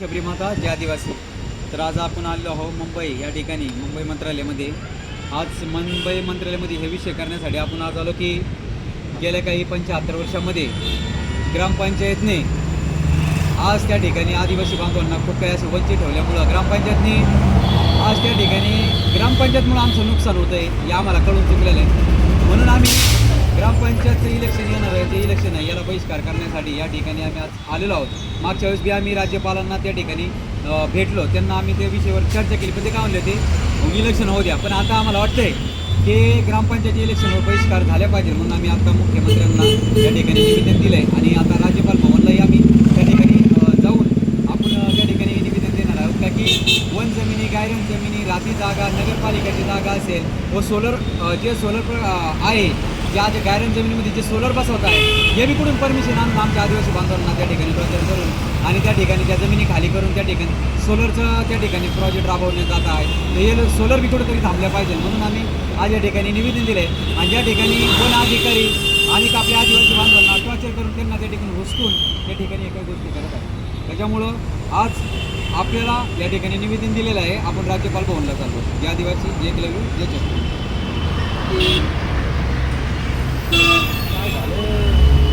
शबरीमाता जे आदिवासी. तर आज आपण आलो आहोत मुंबई या ठिकाणी मुंबई मंत्रालयामध्ये. आज मुंबई मंत्रालयामध्ये हे विषय करण्यासाठी आपण आज आलो की गेल्या काही 75 वर्षामध्ये ग्रामपंचायतने आज त्या ठिकाणी आदिवासी बांधवांना खूप काही असं वंचित ठेवल्यामुळं ग्रामपंचायतने आज त्या ठिकाणी ग्रामपंचायतमुळं आमचं नुकसान होतं आहे हे आम्हाला कळून चुकलेलं आहे. म्हणून आम्ही ग्रामपंचायतचं इलेक्शन येणार आहे, ते इलेक्शन आहे याला बहिष्कार करण्यासाठी या ठिकाणी आम्ही आज आलेलो आहोत. मागच्या वेळेस बी आम्ही राज्यपालांना त्या ठिकाणी भेटलो, त्यांना आम्ही त्या विषयावर चर्चा केली, पण ते काय म्हणले ते इलेक्शन होऊ द्या. पण आता आम्हाला वाटतंय की ग्रामपंचायती इलेक्शनवर बहिष्कार झाल्या पाहिजे, म्हणून आम्ही आता मुख्यमंत्र्यांना त्या ठिकाणी निवेदन दिलं आहे. आणि आता राज्यपाल भवनलाही आम्ही त्या ठिकाणी जाऊन आपण त्या ठिकाणी निवेदन देणार आहोत का की वन जमिनी, गायरन जमिनी, राती जागा, नगरपालिकेची जागा असेल व सोलर जे सोलर आहे, ज्या गायरन जमिनीमध्ये जे सोलर बसवत आहे हे बी कुठून परमिशन आणून आमच्या आदिवासी बांधवांना त्या ठिकाणी प्रचार करून आणि त्या ठिकाणी त्या जमिनी खाली करून त्या ठिकाणी सोलरचं त्या ठिकाणी प्रोजेक्ट राबवण्यात जात आहे. हे सोलर बी कुठंतरी थांबल्या पाहिजे, म्हणून आम्ही आज या ठिकाणी निवेदन दिलं आहे. आणि ज्या ठिकाणी वन अधिकारी आणि आपल्या आदिवासी बांधवांना टॉर्चर करून त्यांना त्या ठिकाणी हुसकून त्या ठिकाणी एका गोष्टी करत आहे. त्याच्यामुळं आज आपल्याला या ठिकाणी निवेदन दिलेलं आहे. आपण राज्यपाल भवनला चाललो, जे आदिवासी जे एकलव्य जे